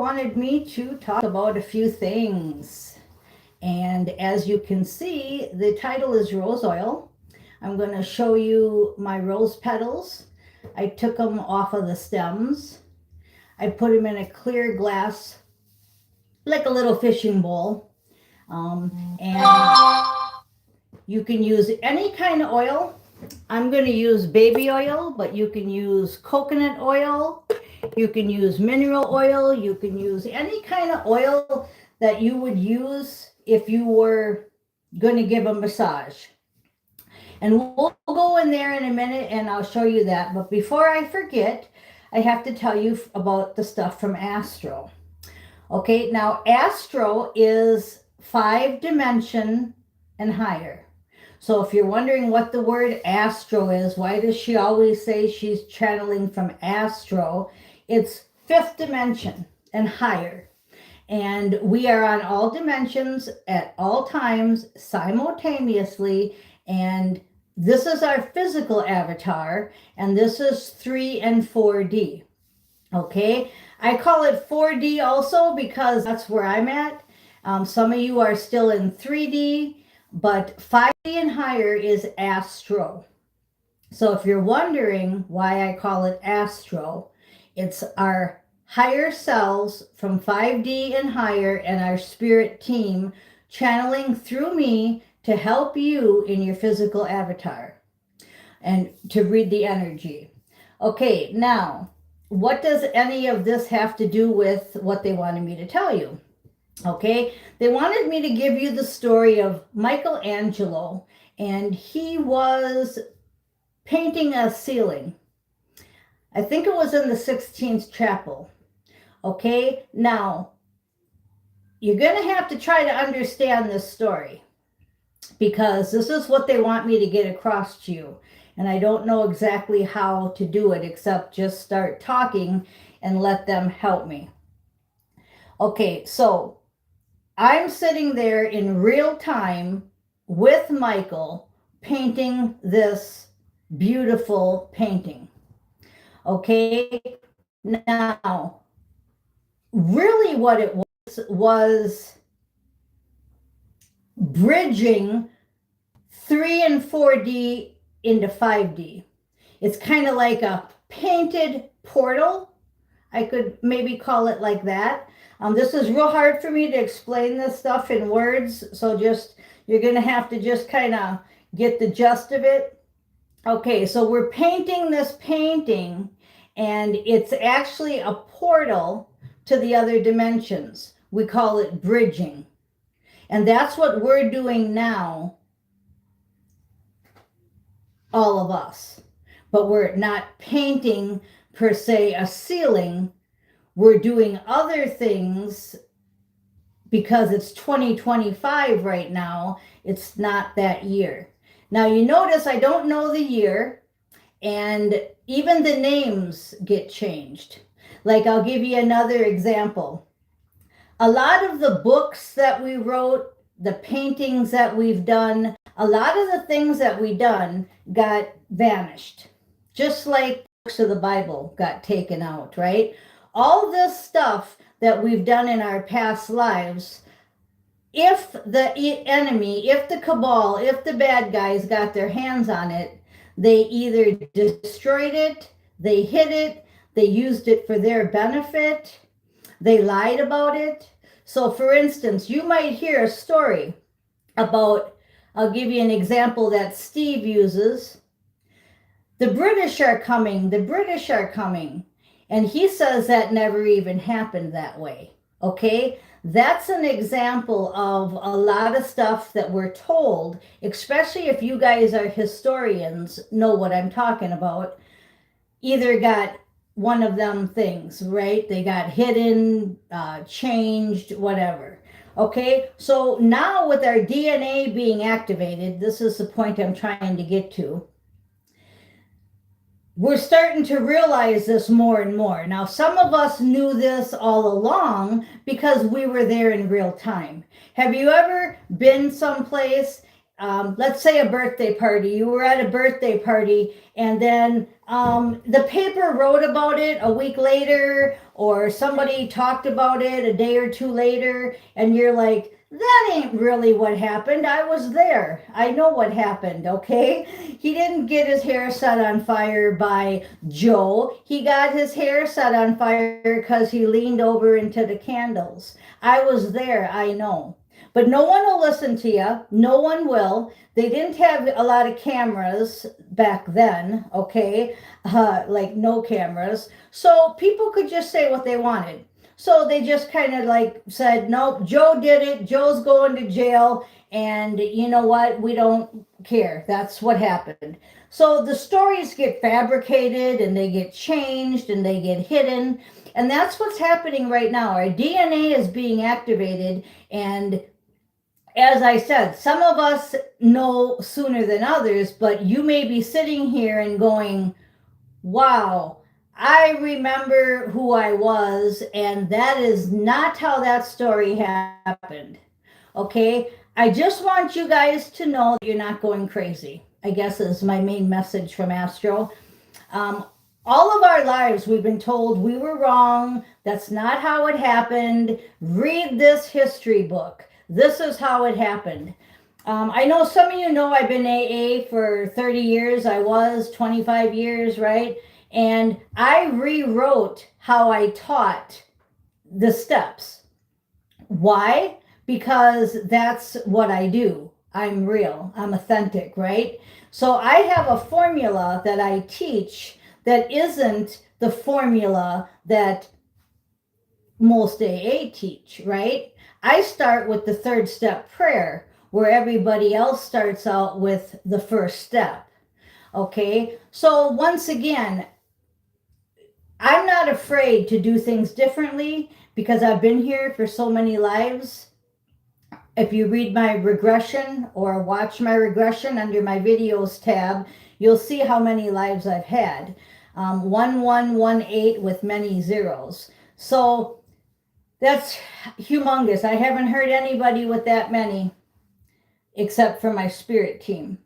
wanted me to talk about a few things. And as you can see, the title is Rose Oil. I'm going to show you my rose petals. I took them off of the stems. I put them in a clear glass, like a little fishing bowl. And you can use any kind of oil. I'm going to use baby oil, but you can use coconut oil. You can use mineral oil. You can use any kind of oil that you would use if you were going to give a massage. And we'll go in there in a minute and I'll show you that. But before I forget, I have to tell you about the stuff from Astro. Okay, now Astro is 5-dimension and higher. So if you're wondering what the word Astro is, why does she always say she's channeling from Astro? It's 5th dimension and higher. And we are on all dimensions at all times simultaneously. And this is our physical avatar, and this is 3 and 4D. Okay, I call it 4D also because that's where I'm at. Some of you are still in 3D, but 5D and higher is Astro. So if you're wondering why I call it Astro, it's our higher selves from 5D and higher and our spirit team channeling through me to help you in your physical avatar and to read the energy. Okay, now, what does any of this have to do with what they wanted me to tell you? Okay, they wanted me to give you the story of Michelangelo, and he was painting a ceiling. I think it was in the Sistine Chapel. Okay, now, you're going to have to try to understand this story because this is what they want me to get across to you. And I don't know exactly how to do it except just start talking and let them help me. Okay, so I'm sitting there in real time with Michael painting this beautiful painting. Okay, now, really what it was bridging 3 and 4D into 5D. It's kind of like a painted portal. I could maybe call it like that. This is real hard for me to explain this stuff in words, so you're going to have to just kind of get the gist of it. Okay, so we're painting this painting, and it's actually a portal to the other dimensions. We call it bridging. And that's what we're doing now, all of us. But we're not painting, per se, a ceiling. We're doing other things because it's 2025 right now. It's not that year. Now, you notice I don't know the year, and even the names get changed. Like, I'll give you another example. A lot of the books that we wrote, the paintings that we've done, a lot of the things that we done got vanished. Just like books of the Bible got taken out, right? All this stuff that we've done in our past lives, if the enemy, if the cabal, if the bad guys got their hands on it, they either destroyed it, they hid it, they used it for their benefit, they lied about it. So for instance, you might hear a story about, I'll give you an example that Steve uses. The British are coming, the British are coming. And he says that never even happened that way. Okay? That's an example of a lot of stuff that we're told, especially if you guys are historians, know what I'm talking about. Either got one of them things, right? They got hidden, changed, whatever. Okay, so now with our DNA being activated, this is the point I'm trying to get to. We're starting to realize this more and more. Now, some of us knew this all along because we were there in real time. Have you ever been someplace, let's say a birthday party, you were at a birthday party, and then the paper wrote about it a week later, or somebody talked about it a day or two later, and you're like, that ain't really what happened. I was there. I know what happened, okay? He didn't get his hair set on fire by Joe. He got his hair set on fire because he leaned over into the candles. I was there, I know. But no one will listen to you. No one will. They didn't have a lot of cameras back then, okay? Like no cameras. So people could just say what they wanted. So they just kind of like said, nope, Joe did it. Joe's going to jail. And you know what? We don't care. That's what happened. So the stories get fabricated and they get changed and they get hidden. And that's what's happening right now. Our DNA is being activated. And as I said, some of us know sooner than others, but you may be sitting here and going, wow, I remember who I was, and that is not how that story happened. Okay? I just want you guys to know that you're not going crazy, I guess is my main message from Astro. Um, all of our lives, we've been told we were wrong. That's not how it happened. Read this history book. This is how it happened. I know some of you know I've been AA for 30 years. I was 25 years, right? And I rewrote how I taught the steps. Why? Because that's what I do. I'm real. I'm authentic, right? So I have a formula that I teach that isn't the formula that most AA teach, right? I start with the third step prayer, where everybody else starts out with the first step. Okay, so once again, I'm not afraid to do things differently because I've been here for so many lives. If you read my regression or watch my regression under my videos tab, you'll see how many lives I've had. 1118 with many zeros. So that's humongous. I haven't heard anybody with that many except for my spirit team.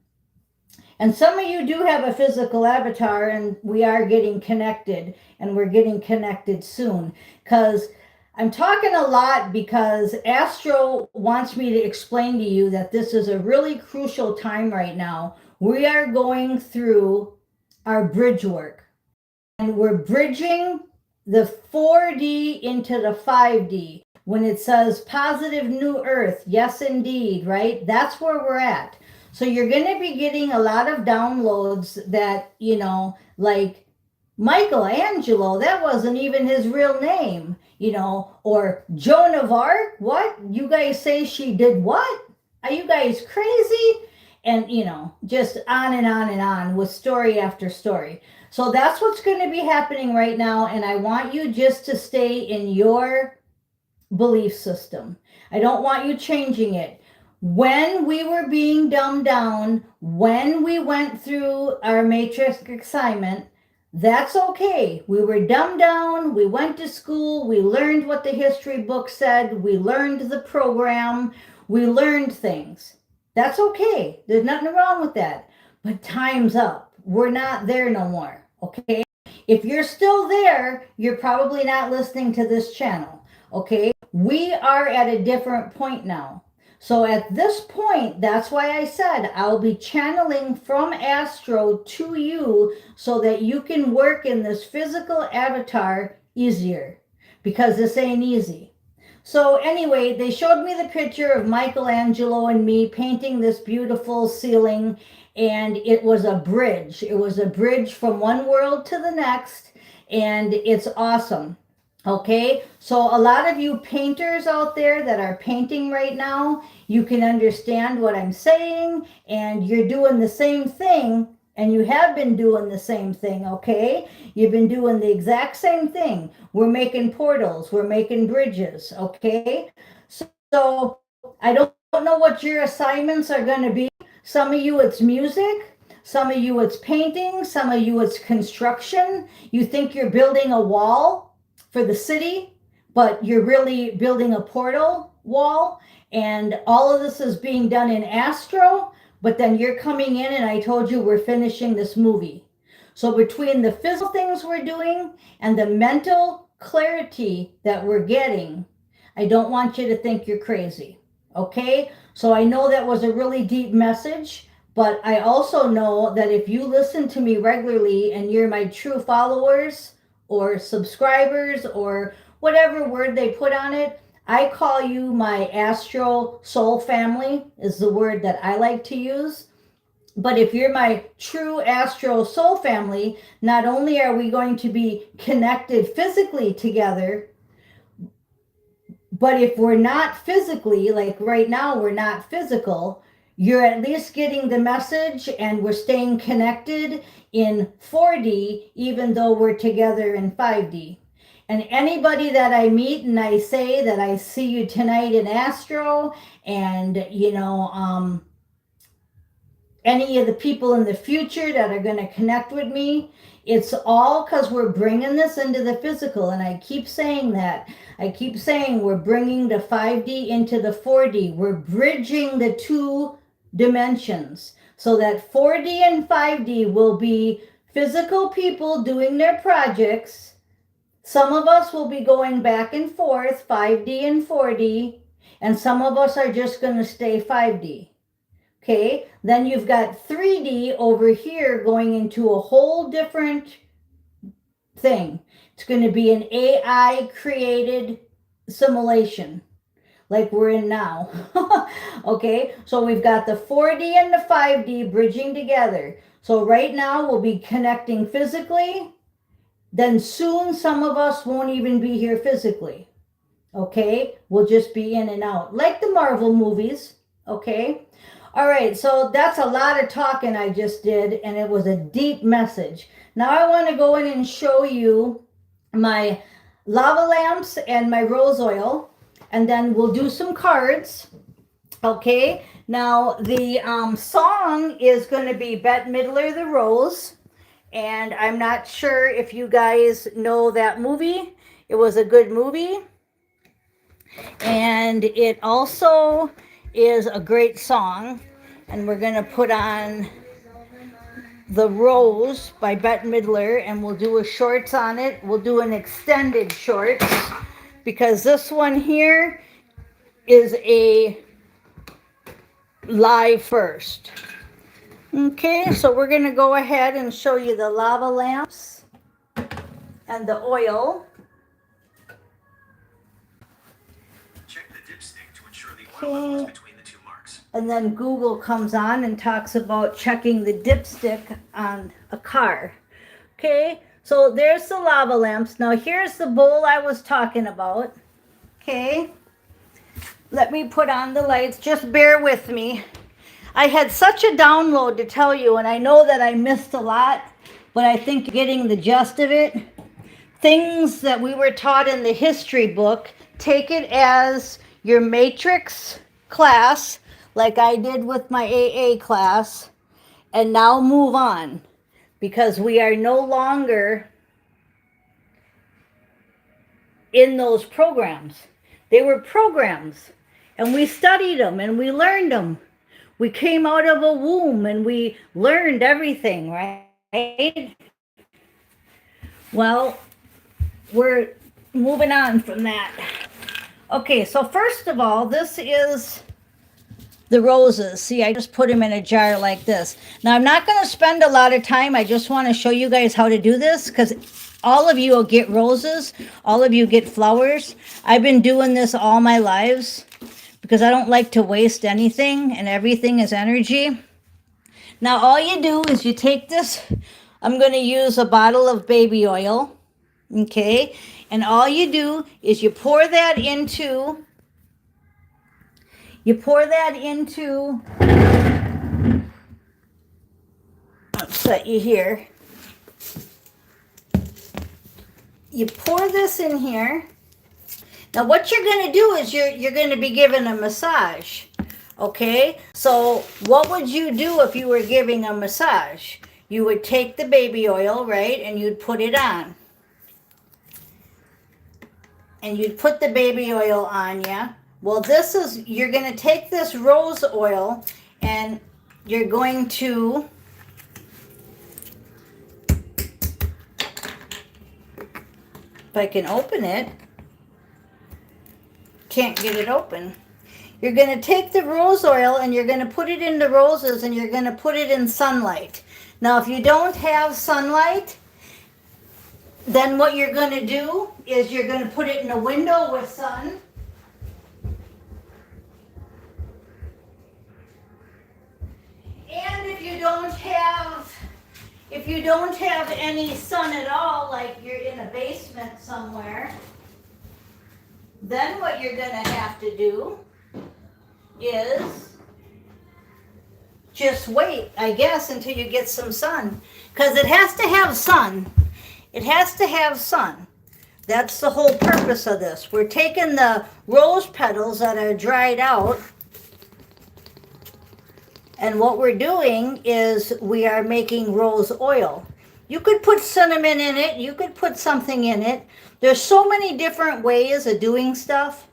And some of you do have a physical avatar, and we are getting connected, and we're getting connected soon. Because I'm talking a lot because Astro wants me to explain to you that this is a really crucial time right now. We are going through our bridge work, and we're bridging the 4D into the 5D. When it says positive new earth, yes, indeed, right? That's where we're at. So you're going to be getting a lot of downloads that, you know, like Michelangelo, that wasn't even his real name, you know, or Joan of Arc, what? You guys say she did what? Are you guys crazy? And, you know, just on and on and on with story after story. So that's what's going to be happening right now. And I want you just to stay in your belief system. I don't want you changing it. When we were being dumbed down, when we went through our matrix assignment, that's okay. We were dumbed down. We went to school. We learned what the history book said. We learned the program. We learned things. That's okay. There's nothing wrong with that. But time's up. We're not there no more. Okay? If you're still there, you're probably not listening to this channel. Okay? We are at a different point now. So at this point, that's why I said I'll be channeling from Astro to you so that you can work in this physical avatar easier, because this ain't easy. So anyway, they showed me the picture of Michelangelo and me painting this beautiful ceiling, and it was a bridge. It was a bridge from one world to the next, and it's awesome. Okay, so a lot of you painters out there that are painting right now, you can understand what I'm saying, and you're doing the same thing, and you have been doing the same thing, okay? You've been doing the exact same thing. We're making portals, we're making bridges, okay? So I don't know what your assignments are going to be. Some of you it's music, some of you it's painting, some of you it's construction. You think you're building a wall for the city, but you're really building a portal wall, and all of this is being done in Astro, but then you're coming in and I told you we're finishing this movie. So between the physical things we're doing and the mental clarity that we're getting, I don't want you to think you're crazy. Okay? So I know that was a really deep message, but I also know that if you listen to me regularly and you're my true followers or subscribers or whatever word they put on it, I call you my astro soul family, is the word that I like to use. But if you're my true astro soul family, not only are we going to be connected physically together, but if we're not physically, like right now, we're not physical, you're at least getting the message and we're staying connected in 4D, even though we're together in 5D. And anybody that I meet and I say that I see you tonight in Astro, and any of the people in the future that are going to connect with me, it's all because we're bringing this into the physical. And I keep saying that. I keep saying we're bringing the 5D into the 4D. We're bridging the two dimensions so that 4D and 5D will be physical people doing their projects. Some of us will be going back and forth, 5D and 4D, and some of us are just going to stay 5D. Okay, then you've got 3D over here going into a whole different thing. It's going to be an AI created simulation like we're in now. Okay, so we've got the 4D and the 5D bridging together. So right now we'll be connecting physically. Then soon some of us won't even be here physically. Okay, we'll just be in and out like the Marvel movies. Okay. All right, so that's a lot of talking I just did, and it was a deep message. Now I want to go in and show you my lava lamps and my rose oil, and then we'll do some cards. Okay, now the song is going to be Bette Midler, The Rose, and I'm not sure if you guys know that movie. It was a good movie, and it also is a great song. And we're going to put on The Rose by Bette Midler, and we'll do a shorts on it. We'll do an extended shorts because this one here is a live first. Okay, so we're going to go ahead and show you the lava lamps and the oil. Check the dipstick to ensure the oil level is between the two marks. And then Google comes on and talks about checking the dipstick on a car. Okay, so there's the lava lamps. Now here's the bowl I was talking about. Okay, let me put on the lights. Just bear with me. I had such a download to tell you, and I know that I missed a lot, but I think getting the gist of it. Things that we were taught in the history book, take it as your matrix class, like I did with my AA class, and now move on, because we are no longer in those programs. They were programs, and we studied them, and we learned them. We came out of a womb, and we learned everything, right? Well, we're moving on from that. Okay, so first of all, this is the roses. See, I just put them in a jar like this. Now, I'm not going to spend a lot of time. I just want to show you guys how to do this, because all of you will get roses. All of you get flowers. I've been doing this all my lives because I don't like to waste anything, and everything is energy. Now, all you do is you take this. I'm going to use a bottle of baby oil. Okay, and all you do is you pour that into, I'll set you here. You pour this in here. Now what you're going to do is you're going to be given a massage. Okay, so what would you do if you were giving a massage? You would take the baby oil, right, and you'd put it on. And you'd put the baby oil on you. Well, you're going to take this rose oil and you're going to If I can open it, can't get it open. You're going to take the rose oil and you're going to put it in the roses and you're going to put it in sunlight. Now, if you don't have sunlight, then what you're going to do is you're going to put it in a window with sun. And if you don't have any sun at all, like you're in a basement somewhere, then what you're going to have to do is just wait, I guess, until you get some sun. Because it has to have sun. It has to have sun. That's the whole purpose of this. We're taking the rose petals that are dried out, and what we're doing is we are making rose oil. You could put cinnamon in it. You could put something in it. There's so many different ways of doing stuff.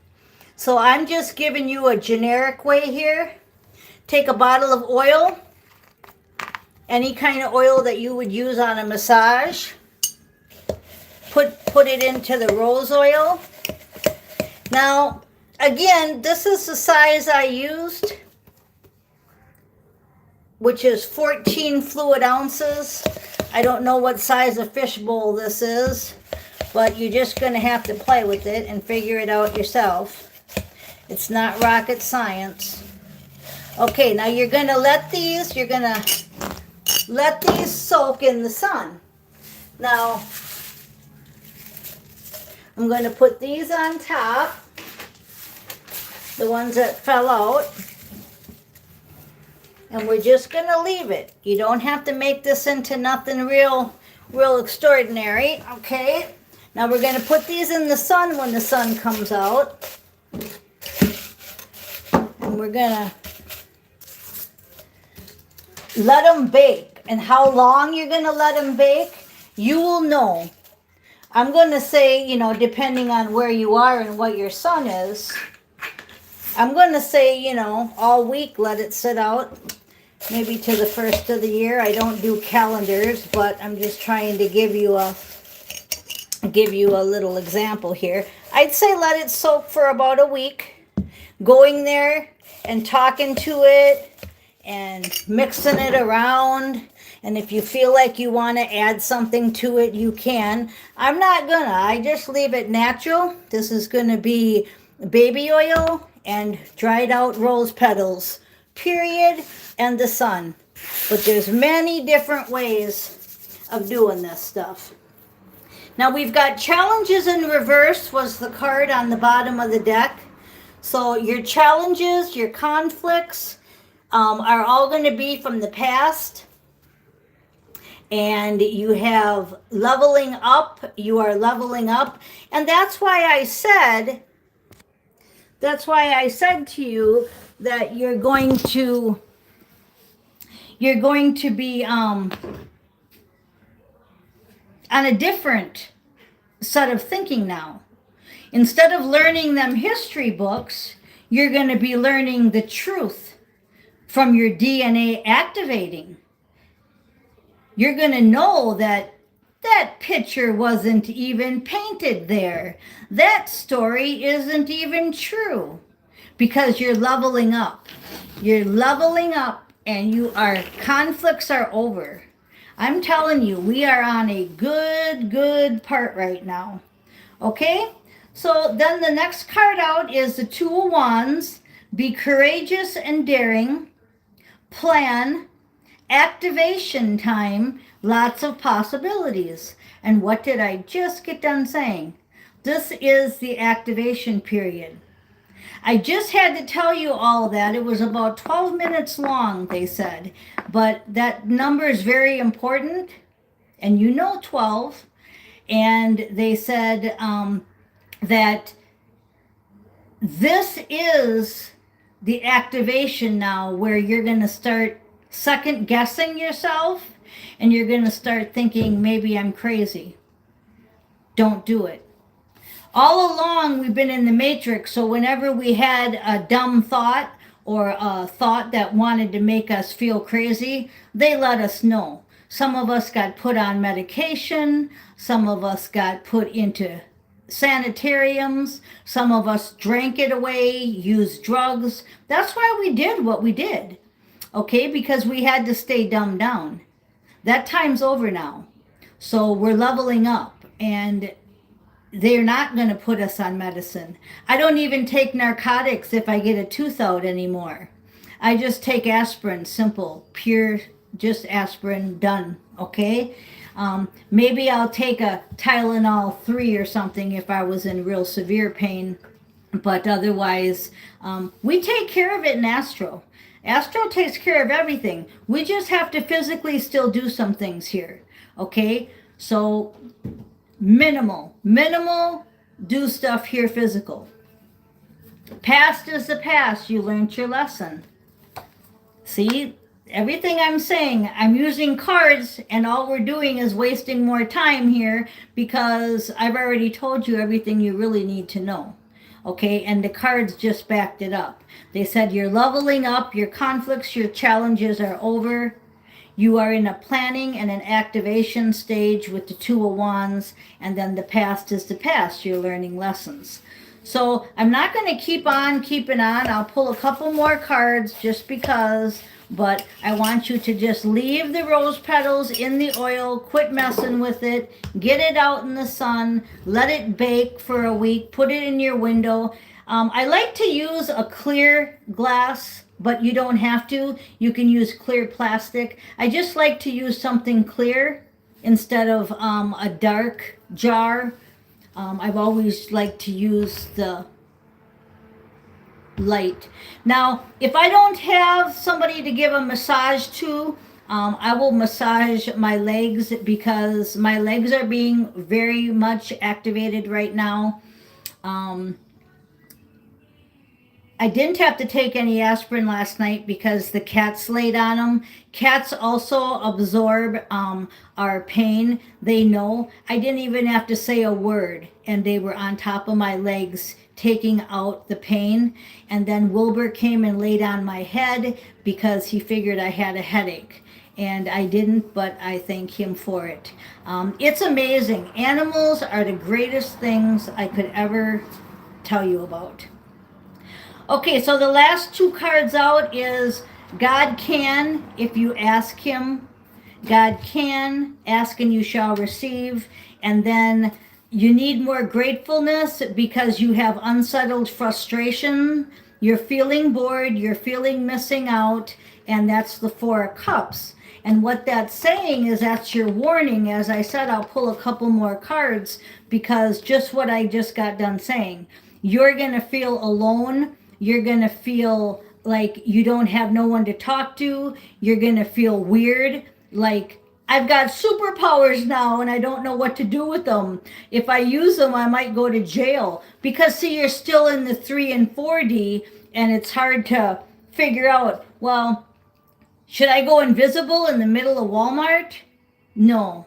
So I'm just giving you a generic way here. Take a bottle of oil, any kind of oil that you would use on a massage. Put it into the rose oil. Now, again, this is the size I used, which is 14 fluid ounces. I don't know what size of fish bowl this is, but you're just going to have to play with it and figure it out yourself. It's not rocket science. Okay, now you're going to let these soak in the sun. Now, I'm going to put these on top, the ones that fell out, and we're just going to leave it. You don't have to make this into nothing real extraordinary, okay? Now we're going to put these in the sun when the sun comes out. And we're going to let them bake. And how long you're going to let them bake, you will know. I'm going to say, depending on where you are and what your sun is, I'm going to say, all week let it sit out, maybe to the first of the year. I don't do calendars, but I'm just trying to give you a little example here. I'd say let it soak for about a week. Going there and talking to it and mixing it around. And if you feel like you want to add something to it, you can. I'm not gonna. I just leave it natural. This is going to be baby oil and dried out rose petals, period, and the sun. But there's many different ways of doing this stuff. Now we've got challenges in reverse was the card on the bottom of the deck. So your challenges, your conflicts are all going to be from the past. And you have leveling up. You are leveling up. And that's why I said to you that you're going to be on a different set of thinking now. Instead of learning them history books, you're going to be learning the truth from your DNA activating. You're going to know that that picture wasn't even painted there. That story isn't even true, because you're leveling up. You're leveling up, and conflicts are over. I'm telling you, we are on a good part right now. Okay? So then the next card out is the Two of Wands. Be courageous and daring. Plan. Activation time. Lots of possibilities. And what did I just get done saying? This is the activation period. I just had to tell you all that. It was about 12 minutes long, they said. But that number is very important. And 12. And they said that this is the activation now, where you're going to start second guessing yourself. And you're going to start thinking, maybe I'm crazy. Don't do it. All along, we've been in the matrix, so whenever we had a dumb thought or a thought that wanted to make us feel crazy, they let us know. Some of us got put on medication. Some of us got put into sanitariums. Some of us drank it away, used drugs. That's why we did what we did, okay? Because we had to stay dumbed down. That time's over now. So we're leveling up, and they're not going to put us on medicine. I don't even take narcotics if I get a tooth out anymore. I just take aspirin, simple, pure, just aspirin, done, okay? Maybe I'll take a Tylenol 3 or something if I was in real severe pain, but otherwise, we take care of it in Astro. Astro takes care of everything. We just have to physically still do some things here, okay? So minimal, do stuff here physical. Past is the past. You learned your lesson. See, everything I'm saying, I'm using cards, and all we're doing is wasting more time here because I've already told you everything you really need to know. Okay, and the cards just backed it up. They said you're leveling up, your conflicts, your challenges are over. You are in a planning and an activation stage with the Two of Wands, and then the past is the past. You're learning lessons. So I'm not going to keep on keeping on. I'll pull a couple more cards just because, but I want you to just leave the rose petals in the oil, quit messing with it, get it out in the sun, let it bake for a week, put it in your window. I like to use a clear glass, but you don't have to. You can use clear plastic. I just like to use something clear instead of a dark jar. I've always liked to use the light. Now, if I don't have somebody to give a massage to, I will massage my legs because my legs are being very much activated right now. I didn't have to take any aspirin last night because the cats laid on them. Cats also absorb our pain. They know. I didn't even have to say a word, and they were on top of my legs taking out the pain. And then Wilbur came and laid on my head because he figured I had a headache. And I didn't, but I thank him for it. It's amazing. Animals are the greatest things I could ever tell you about. Okay, so the last two cards out is God can, if you ask him. God can, ask and you shall receive. And then you need more gratefulness because you have unsettled frustration. You're feeling bored, you're feeling missing out, and that's the Four of Cups. And what that's saying is that's your warning. As I said, I'll pull a couple more cards because just what I just got done saying. You're going to feel alone. You're going to feel like you don't have no one to talk to. You're going to feel weird, like I've got superpowers now and I don't know what to do with them. If I use them, I might go to jail. Because, see, you're still in the 3 and 4D, and it's hard to figure out, well, should I go invisible in the middle of Walmart? No.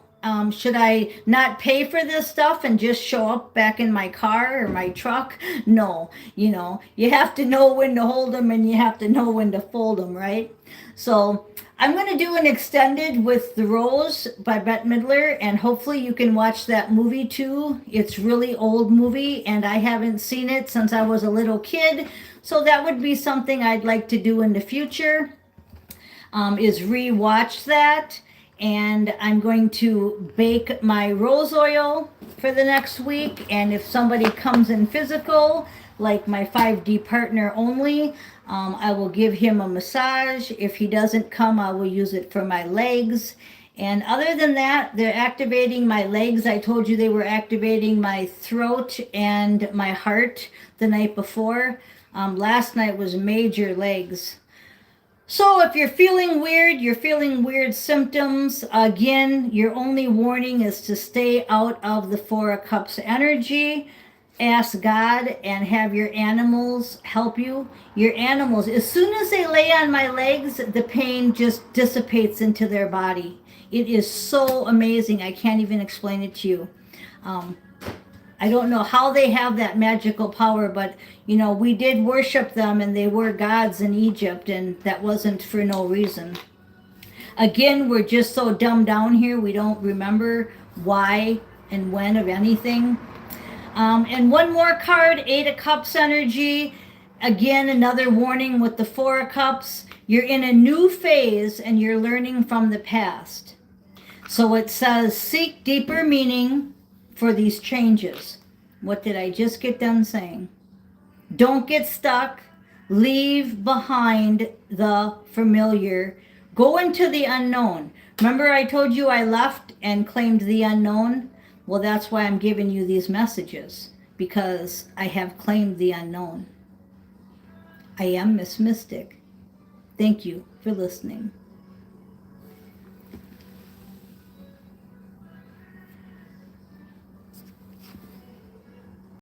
Should I not pay for this stuff and just show up back in my car or my truck? No. You know, you have to know when to hold them and you have to know when to fold them, right? So I'm going to do an extended with The Rose by Bette Midler, and hopefully you can watch that movie too. It's really old movie, and I haven't seen it since I was a little kid. So that would be something I'd like to do in the future, is re-watch that. And I'm going to bake my rose oil for the next week. And if somebody comes in physical, like my 5D partner only, I will give him a massage. If he doesn't come, I will use it for my legs. And other than that, they're activating my legs. I told you they were activating my throat and my heart the night before. Last night was major legs. So if you're feeling weird symptoms, again, your only warning is to stay out of the Four of Cups energy. Ask God and have your animals help you. Your animals, as soon as they lay on my legs, the pain just dissipates into their body. It is so amazing. I can't even explain it to you. I don't know how they have that magical power, but, you know, we did worship them and they were gods in Egypt, and that wasn't for no reason. Again, we're just so dumbed down here, we don't remember why and when of anything. And one more card, Eight of Cups energy. Again, another warning with the Four of Cups. You're in a new phase and you're learning from the past. So it says, seek deeper meaning for these changes. What did I just get done saying? Don't get stuck. Leave behind the familiar. Go into the unknown. Remember I told you I left and claimed the unknown? Well, that's why I'm giving you these messages, because I have claimed the unknown. I am Miss Mystic. Thank you for listening.